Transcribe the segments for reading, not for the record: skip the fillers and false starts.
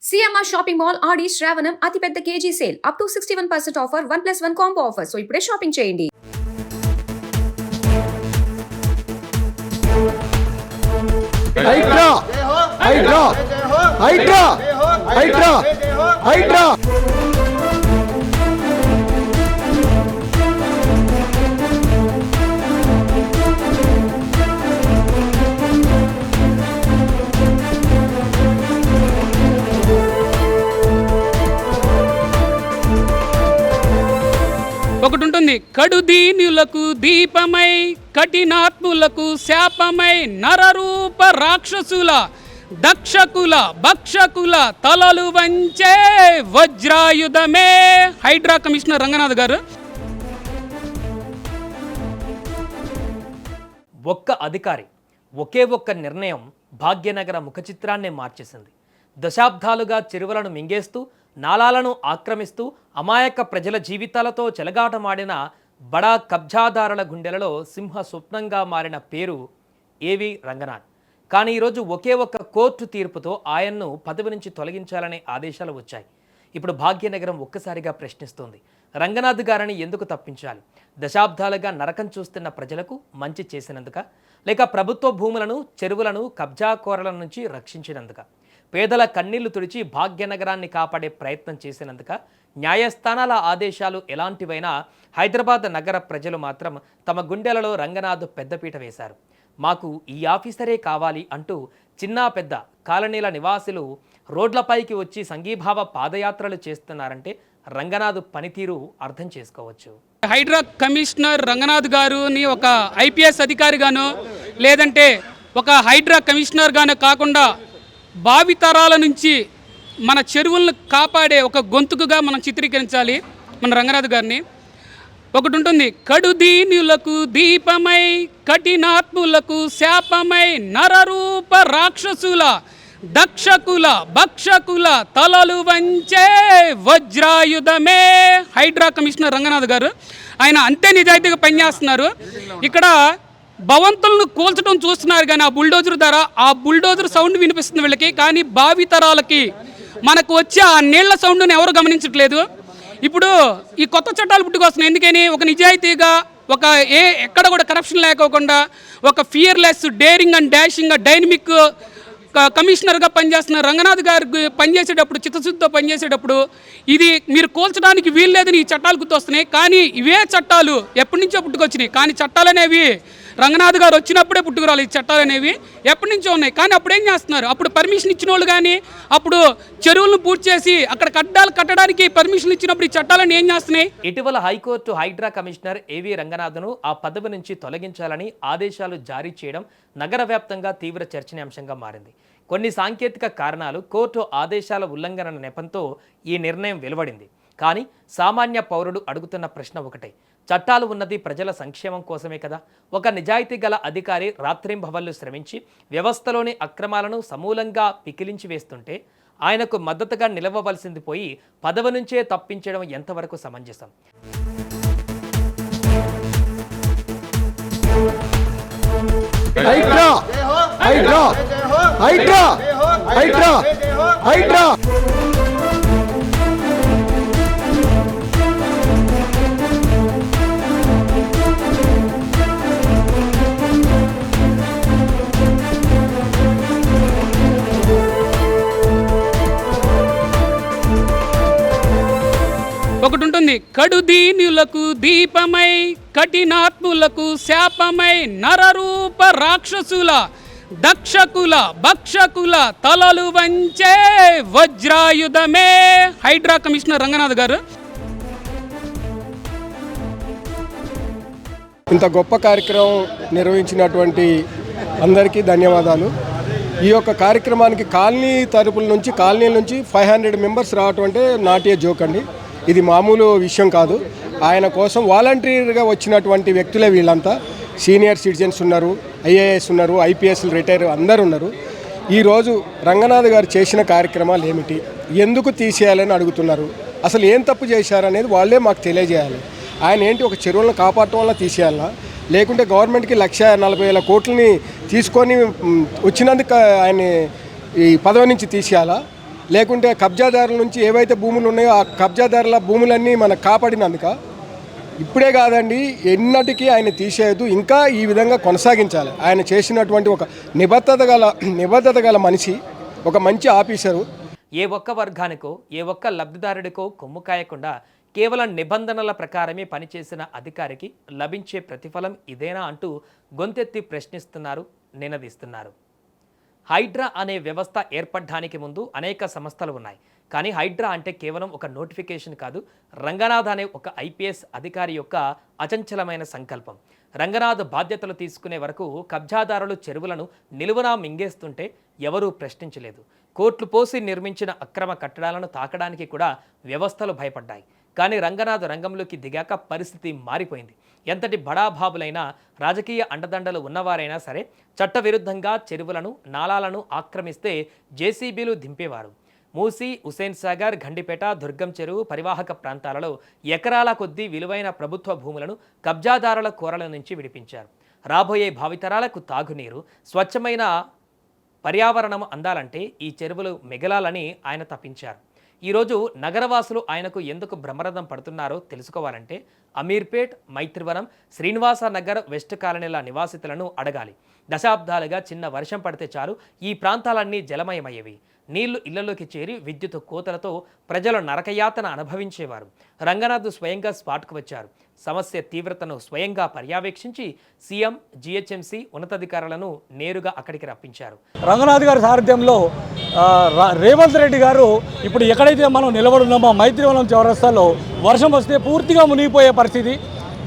CMR shopping mall ఆడి శ్రావణం అతిపెద్ద KG sale up to 61% offer 1+1 combo offer. So ఇప్పుడే shopping చేయండి. హైడ్రా హైడ్రా హైడ్రా హైడ్రా హైడ్రా ఒకటి ఉంటుంది, కడుదీనులకు దీపమై కఠినాత్ములకు శాపమై నరరూప రాక్షసుల దక్షకుల భక్షకుల తలలు వంచే వజ్రాయుధమే. హైడ్రా కమిషనర్ రంగనాథ్ గారు. ఒక్క అధికారి ఒకే ఒక్క నిర్ణయం భాగ్యనగర ముఖచిత్రాన్నే మార్చేసింది. దశాబ్దాలుగా చెరువులను మింగేస్తూ నాలాలను ఆక్రమిస్తూ అమాయక ప్రజల జీవితాలతో చెలగాటమాడిన బడా కబ్జాదారుల గుండెలలో సింహ స్వప్నంగా మారిన పేరు ఏవి రంగనాథ్. కానీ ఈరోజు ఒకే ఒక్క కోర్టు తీర్పుతో ఆయన్ను పదవి నుంచి తొలగించాలనే ఆదేశాలు వచ్చాయి. ఇప్పుడు భాగ్యనగరం ఒక్కసారిగా ప్రశ్నిస్తోంది, రంగనాథ్ గారిని ఎందుకు తప్పించాలి? దశాబ్దాలుగా నరకం చూస్తున్న ప్రజలకు మంచి చేసినందుక, లేక ప్రభుత్వ భూములను చెరువులను కబ్జాకోరల నుంచి రక్షించినందుక, పేదల కన్నీళ్లు తుడిచి భాగ్యనగరాన్ని కాపాడే ప్రయత్నం చేసినందుక, న్యాయస్థానాల ఆదేశాలు ఎలాంటివైనా హైదరాబాద్ నగర ప్రజలు మాత్రం తమ గుండెలలో రంగనాథ్ పెద్దపీట వేశారు. మాకు ఈ ఆఫీసరే కావాలి అంటూ చిన్న పెద్ద కాలనీల నివాసులు రోడ్లపైకి వచ్చి సంఘీభావ పాదయాత్రలు చేస్తున్నారంటే రంగనాథ్ పనితీరు అర్థం చేసుకోవచ్చు. హైడ్రా కమిషనర్ రంగనాథ్ గారుని ఒక ఐపీఎస్ అధికారిగాను లేదంటే ఒక హైడ్రా కమిషనర్ గాను కాకుండా భావితరాల నుంచి మన చెరువులను కాపాడే ఒక గొంతుకుగా మనం చిత్రీకరించాలి మన రంగనాథ్ గారిని. ఒకటి ఉంటుంది, కడుదీనులకు దీపమై కఠినాత్ములకు శాపమై నరరూప రాక్షసుల దక్షకుల భక్షకుల తలలు వంచే వజ్రాయుధమే. హైడ్రా కమిషనర్ రంగనాథ్ గారు ఆయన అంతే నిజాయితీగా పనిచేస్తున్నారు. ఇక్కడ భవంతులను కూల్చడం చూస్తున్నారు కానీ ఆ బుల్డోజర్ ద్వారా ఆ బుల్డోజర్ సౌండ్ వినిపిస్తుంది వీళ్ళకి, కానీ భావితరాలకి మనకు వచ్చే ఆ నీళ్ల సౌండ్ని ఎవరు గమనించట్లేదు. ఇప్పుడు ఈ కొత్త చట్టాలు పుట్టుకొస్తున్నాయి. ఎందుకని? ఒక నిజాయితీగా ఒక ఎక్కడ కూడా కరప్షన్ లేకోకుండా ఒక fearless daring and dashing dynamic కమిషనర్గా పనిచేస్తున్న రంగనాథ్ గారు పనిచేసేటప్పుడు చిత్తశుద్ధితో పనిచేసేటప్పుడు ఇది మీరు కూల్చడానికి వీల్లేదని ఈ చట్టాలు గుర్తొస్తున్నాయి. కానీ ఇవే చట్టాలు ఎప్పటి నుంచో పుట్టుకొచ్చినాయి. కానీ చట్టాలు అనేవి రంగనాథ్ గారు వచ్చినప్పుడే పుట్టుకురాలి. ఈ చట్టాలు అనేవి ఎప్పటి నుంచో ఉన్నాయి. కానీ అప్పుడు ఏం చేస్తున్నారు? అప్పుడు పర్మిషన్ ఇచ్చిన వాళ్ళు కానీ అప్పుడు చెరువులను పూర్తి చేసి అక్కడ కట్టాలు కట్టడానికి పర్మిషన్ ఇచ్చినప్పుడు ఈ చట్టాలను ఏం చేస్తున్నాయి? ఇటీవల హైకోర్టు హైడ్రా కమిషనర్ ఏవి రంగనాథ్ను ఆ పదవి నుంచి తొలగించాలని ఆదేశాలు జారీ చేయడం నగర వ్యాప్తంగా తీవ్ర చర్చనీయాంశంగా మారింది. కొన్ని సాంకేతిక కారణాలు, కోర్టు ఆదేశాల ఉల్లంఘన నెపంతో ఈ నిర్ణయం వెలువడింది. కానీ సామాన్య పౌరుడు అడుగుతున్న ప్రశ్న ఒకటే, చట్టాలు ఉన్నది ప్రజల సంక్షేమం కోసమే కదా? ఒక నిజాయితీ గల అధికారి రాత్రింబవళ్లు శ్రమించి వ్యవస్థలోని అక్రమాలను సమూలంగా పికిలించి వేస్తుంటే ఆయనకు మద్దతుగా నిలవవలసింది పోయి పదవి నుంచే తప్పించడం ఎంతవరకు సమంజసం? హైడ్రా హైడ్రా హైడ్రా హైడ్రా హైడ్రా ఒకటి ఉంటుంది, కడుదీనులకు దీపమై కఠినాత్ములకు శాపమై నరరూప రాక్షసుల దక్షకుల భక్షకుల తలలు వంచే వజ్రాయుధమే. హైడ్రా కమిషనర్ రంగనాథ్ గారు. ఇంత గొప్ప కార్యక్రమం నిర్వహించినటువంటి అందరికీ ధన్యవాదాలు. ఈ యొక్క కార్యక్రమానికి కాలనీల నుంచి 500 మెంబర్స్ రావటం అంటే నాట్ ఏ జోక్ అండి. ఇది మామూలు విషయం కాదు. ఆయన కోసం వాలంటీర్గా వచ్చినటువంటి వ్యక్తులే వీళ్ళంతా. సీనియర్ సిటిజన్స్ ఉన్నారు, ఐఏఎస్ ఉన్నారు, ఐపీఎస్లు రిటైర్ అందరు ఉన్నారు. ఈరోజు రంగనాథ్ గారు చేసిన కార్యక్రమాలు ఏమిటి, ఎందుకు తీసేయాలని అడుగుతున్నారు, అసలు ఏం తప్పు చేశారనేది వాళ్ళే మాకు తెలియజేయాలి. ఆయన ఏంటి ఒక చెరువులను కాపాడటం వల్ల తీసేయాలా, లేకుంటే గవర్నమెంట్కి 1,40,000 కోట్లని తీసుకొని వచ్చినందుకు ఆయన ఈ పదవి నుంచి తీసేయాలా, లేకుంటే కబ్జాదారుల నుంచి ఏవైతే భూములు ఉన్నాయో ఆ కబ్జాదారుల భూములన్నీ మనకు కాపాడినందుక ఇప్పుడే కాదండి, ఎన్నటికీ ఆయన తీసేయద్దు, ఇంకా ఈ విధంగా కొనసాగించాలి. ఆయన చేసినటువంటి ఒక నిబద్ధత గల మనిషి, ఒక మంచి ఆఫీసరు. ఏ ఒక్క వర్గానికో ఏ ఒక్క లబ్ధిదారుడికో కొమ్ము కాయకుండా కేవలం నిబంధనల ప్రకారమే పనిచేసిన అధికారికి లభించే ప్రతిఫలం ఇదేనా అంటూ గొంతెత్తి ప్రశ్నిస్తున్నారు, నినదిస్తున్నారు. హైడ్రా అనే వ్యవస్థ ఏర్పడడానికి ముందు అనేక సంస్థలు ఉన్నాయి. కానీ హైడ్రా అంటే కేవలం ఒక నోటిఫికేషన్ కాదు, రంగనాథ్ అనే ఒక ఐపీఎస్ అధికారి యొక్క అచంచలమైన సంకల్పం. రంగనాథ్ బాధ్యతలు తీసుకునే వరకు కబ్జాదారులు చెరువులను నిలువునా మింగేస్తుంటే ఎవరూ ప్రశ్నించలేదు. కోట్లు పోసి నిర్మించిన అక్రమ కట్టడాలను తాకడానికి కూడా వ్యవస్థలు భయపడ్డాయి. కానీ రంగనాథ్ రంగంలోకి దిగాక పరిస్థితి మారిపోయింది. ఎంతటి బడాబాబులైనా, రాజకీయ అండదండలు ఉన్నవారైనా సరే చట్టవిరుద్ధంగా చెరువులను, నాలాలను ఆక్రమిస్తే జేసీబీలు దింపేవారు. మూసీ, హుసేన్ సాగర్, గండిపేట, దుర్గం చెరువు పరివాహక ప్రాంతాలలో ఎకరాల కొద్దీ విలువైన ప్రభుత్వ భూములను కబ్జాదారుల కోరల నుంచి విడిపించారు. రాబోయే భావితరాలకు తాగునీరు, స్వచ్ఛమైన పర్యావరణం అందాలంటే ఈ చెరువులు మిగలాలని ఆయన తప్పించారు. ఈరోజు నగరవాసులు ఆయనకు ఎందుకు బ్రహ్మరథం పడుతున్నారో తెలుసుకోవాలంటే అమీర్పేట్, మైత్రివనం, శ్రీనివాస నగర్, వెస్ట్ కాలనీల నివాసితులను అడగాలి. దశాబ్దాలుగా చిన్న వర్షం పడితే చాలు ఈ ప్రాంతాలన్నీ జలమయమయ్యేవి. నీళ్లు ఇళ్లలోకి చేరి విద్యుత్ కోతలతో ప్రజలు నరకయాతన అనుభవించేవారు. రంగనాథ్ స్వయంగా స్పాట్కు వచ్చారు. సమస్య తీవ్రతను స్వయంగా పర్యవేక్షించి సీఎం, జీహెచ్ఎంసీ ఉన్నతాధికారులను నేరుగా అక్కడికి రప్పించారు. రంగనాథ్ గారి సారథ్యంలో రేవంత్ రెడ్డి గారు ఇప్పుడు ఎక్కడైతే మనం నిలబడున్నామో మైత్రివనం చౌరస్తాలో వర్షం వస్తే పూర్తిగా మునిగిపోయే పరిస్థితి,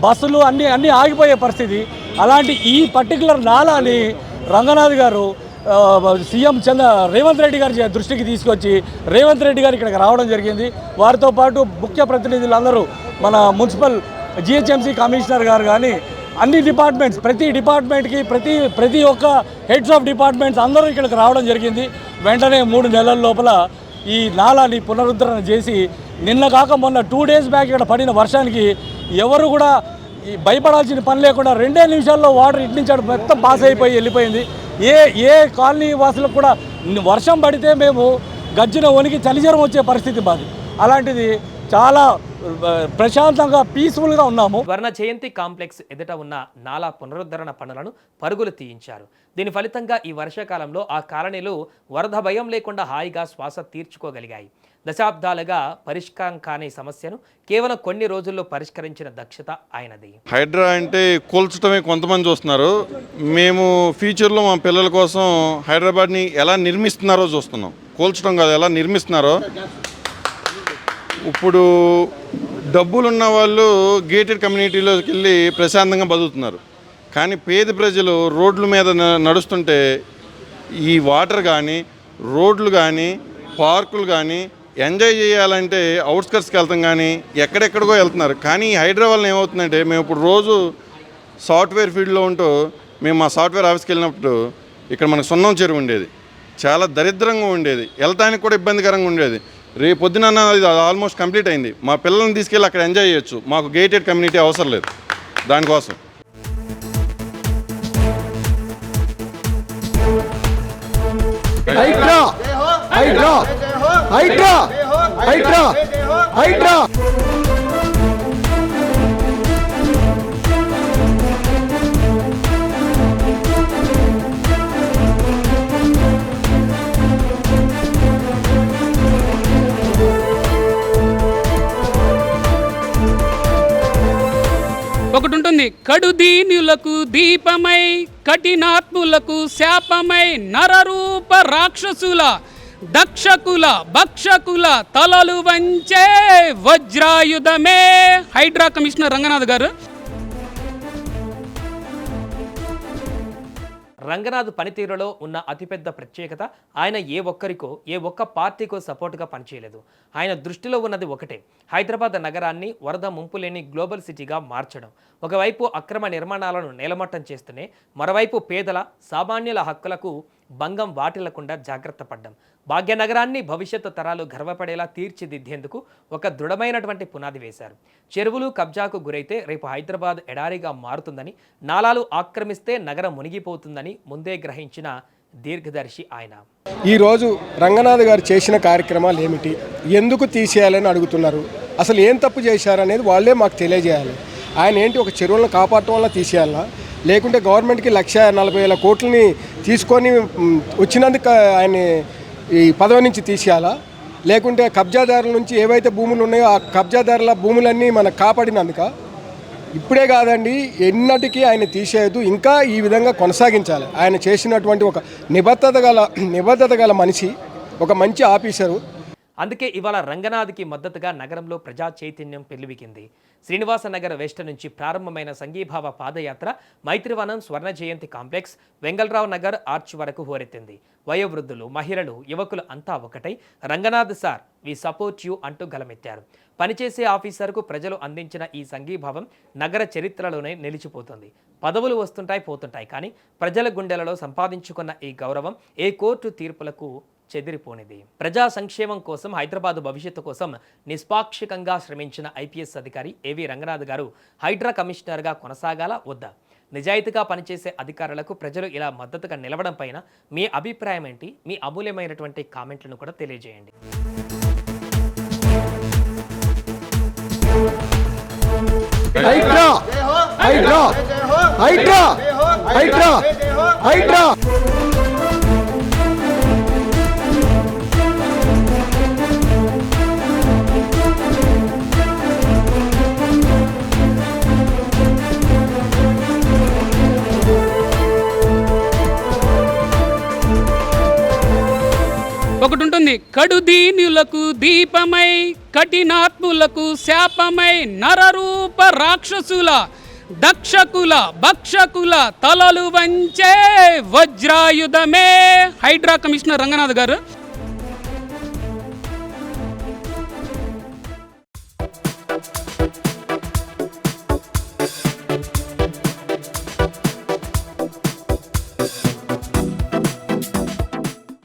బస్సులు అన్నీ ఆగిపోయే పరిస్థితి. అలాంటి ఈ పర్టికులర్ నాలాని రంగనాథ్ గారు సీఎం రేవంత్ రెడ్డి గారి దృష్టికి తీసుకొచ్చి రేవంత్ రెడ్డి గారు ఇక్కడికి రావడం జరిగింది. వారితో పాటు ముఖ్య ప్రతినిధులందరూ మన మున్సిపల్ జీహెచ్ఎంసీ కమిషనర్ గారు కానీ అన్ని డిపార్ట్మెంట్స్, ప్రతి డిపార్ట్మెంట్కి ప్రతి ఒక్క హెడ్స్ ఆఫ్ డిపార్ట్మెంట్స్ అందరూ ఇక్కడికి రావడం జరిగింది. వెంటనే 3 నెలల లోపల ఈ నాలాని పునరుద్ధరణ చేసి నిన్న కాక మొన్న 2 days బ్యాక్ ఇక్కడ పడిన వర్షానికి ఎవరు కూడా భయపడాల్సిన పని లేకుండా 2 నిమిషాల్లో వాటర్ ఇటు నుంచి మొత్తం పాస్ అయిపోయి వెళ్ళిపోయింది. ఏ కాలనీ వాసులకు కూడా వర్షం పడితే మేము గజ్జిన వణికి చలిజ్వరం వచ్చే పరిస్థితి మాది. అలాంటిది చాలా ప్రశాంతంగా పీస్ఫుల్గా ఉన్నాము. వర్ణ జయంతి కాంప్లెక్స్ ఎదుట ఉన్న నాలా పునరుద్ధరణ పనులను పరుగులు తీయించారు. దీని ఫలితంగా ఈ వర్షాకాలంలో ఆ కాలనీలు వరద భయం లేకుండా హాయిగా శ్వాస తీర్చుకోగలిగాయి. దశాబ్దాలుగా పరిష్కారం కాని సమస్యను కేవలం కొన్ని రోజుల్లో పరిష్కరించిన దక్షత ఆయనది. హైడ్రా అంటే కూల్చడమే కొంతమంది చూస్తున్నారు. మేము ఫ్యూచర్లో మా పిల్లల కోసం హైదరాబాద్ని ఎలా నిర్మిస్తున్నారో చూస్తున్నాం. కూల్చడం కాదు, ఎలా నిర్మిస్తున్నారో. ఇప్పుడు డబ్బులున్న వాళ్ళు గేటెడ్ కమ్యూనిటీలోకి వెళ్ళి ప్రశాంతంగా బతుకుతున్నారు. కానీ పేద ప్రజలు రోడ్ల మీద నడుస్తుంటే ఈ వాటర్ కానీ, రోడ్లు కానీ, పార్కులు కానీ ఎంజాయ్ చేయాలంటే అవుట్స్కట్స్కి వెళ్తాం కానీ ఎక్కడెక్కడికో వెళ్తున్నారు. కానీ హైదరాబాద్లో ఏమవుతుందంటే, మేము ఇప్పుడు రోజు సాఫ్ట్వేర్ ఫీల్డ్లో ఉంటూ మేము మా సాఫ్ట్వేర్ ఆఫీస్కి వెళ్ళినప్పుడు ఇక్కడ మనకు సున్నం చెరువు ఉండేది, చాలా దరిద్రంగా ఉండేది, వెళ్తానికి కూడా ఇబ్బందికరంగా ఉండేది. రేపు పొద్దున ఇది ఆల్మోస్ట్ కంప్లీట్ అయింది. మా పిల్లల్ని తీసుకెళ్ళి అక్కడ ఎంజాయ్ చేయొచ్చు. మాకు గేటెడ్ కమ్యూనిటీ అవసరం లేదు దానికోసం. హైడ్రా హైడ్రా హైడ్రా హైడ్రా హైడ్రా. ఒకటి ఉంటుంది, కడుదీనులకు దీపమై కఠినాత్ములకు శాపమై నరరూప రాక్షసుల దక్షకుల భక్షకుల తలలు వంచే వజ్రాయుధమే హైడ్రా కమిషనర్ రంగనాథ్ గారు. రంగనాథ్ పనితీరులో ఉన్న అతిపెద్ద ప్రత్యేకత ఆయన ఏ ఒక్కరికో ఏ ఒక్క పార్టీకో సపోర్టుగా పనిచేయలేదు. ఆయన దృష్టిలో ఉన్నది ఒకటే, హైదరాబాద్ నగరాన్ని వరద ముంపు లేని గ్లోబల్ సిటీగా మార్చడం. ఒకవైపు అక్రమ నిర్మాణాలను నేలమట్టం చేస్తూనే మరోవైపు పేదల సామాన్యుల హక్కులకు భంగం వాటిల్లకుండా జాగ్రత్త పడ్డం. భాగ్యనగరాన్ని భవిష్యత్తు తరాలు గర్వపడేలా తీర్చిదిద్దేందుకు ఒక దృఢమైనటువంటి పునాది వేశారు. చెరువులు కబ్జాకు గురైతే రేపు హైదరాబాద్ ఎడారిగా మారుతుందని, నాలాలు ఆక్రమిస్తే నగరం మునిగిపోతుందని ముందే గ్రహించిన దీర్ఘదర్శి ఆయన. ఈరోజు రంగనాథ్ గారు చేసిన కార్యక్రమాలు ఏమిటి, ఎందుకు తీసేయాలని అడుగుతున్నారు, అసలు ఏం తప్పు చేశారనేది వాళ్ళే మాకు తెలియజేయాలి. ఆయన ఏంటి ఒక చెరువులను కాపాడటం వల్ల తీసేయాలా, లేకుంటే గవర్నమెంట్కి 1,40,000 కోట్లని తీసుకొని వచ్చినందుకు ఆయన ఈ పదవి నుంచి తీసేయాలా, లేకుంటే కబ్జాదారుల నుంచి ఏవైతే భూములు ఉన్నాయో ఆ కబ్జాదారుల భూములన్నీ మనకు కాపాడినందుక. ఇప్పుడే కాదండి, ఎన్నటికీ ఆయన తీసేయద్దు, ఇంకా ఈ విధంగా కొనసాగించాలి. ఆయన చేసినటువంటి ఒక నిబద్ధత గల మనిషి, ఒక మంచి ఆఫీసరు. అందుకే ఇవాళ రంగనాథ్కి మద్దతుగా నగరంలో ప్రజా చైతన్యం పెళ్లివికింది. శ్రీనివాసనగర్ వెస్ట్ నుంచి ప్రారంభమైన సంఘీభావ పాదయాత్ర మైత్రివనం, స్వర్ణ జయంతి కాంప్లెక్స్, వెంగళరావు నగర్ ఆర్చ్ వరకు హోరెత్తింది. వయోవృద్ధులు, మహిళలు, యువకులు అంతా ఒకటై Ranganath sir we support you అంటూ గలమెత్తారు. పనిచేసే ఆఫీసర్కు ప్రజలు అందించిన ఈ సంఘీభావం నగర చరిత్రలోనే నిలిచిపోతుంది. పదవులు వస్తుంటాయి పోతుంటాయి, కానీ ప్రజల గుండెలలో సంపాదించుకున్న ఈ గౌరవం ఏ కోర్టు తీర్పులకు చెదిరిపోనిది. ప్రజా సంక్షేమం కోసం, హైదరాబాద్ భవిష్యత్తు కోసం నిష్పాక్షికంగా శ్రమించిన ఐపీఎస్ అధికారి ఏవి రంగనాథ్ గారు హైడ్రా కమిషనర్గా కొనసాగాలా వద్దా? నిజాయితీగా పనిచేసే అధికారులకు ప్రజలు ఇలా మద్దతుగా నిలవడం పైన మీ అభిప్రాయం ఏంటి? మీ అమూల్యమైనటువంటి కామెంట్లను కూడా తెలియజేయండి. హైడ్రా హైడ్రా హైడ్రా హైడ్రా హైడ్రా. ఒకటి ఉంటుంది, కడుదీనులకు దీపమై కఠినాత్ములకు శాపమై నరరూప రాక్షసుల దక్షకుల భక్షకుల తలలు వంచే వజ్రాయుధమే హైడ్రా కమిషనర్ రంగనాథ్ గారు.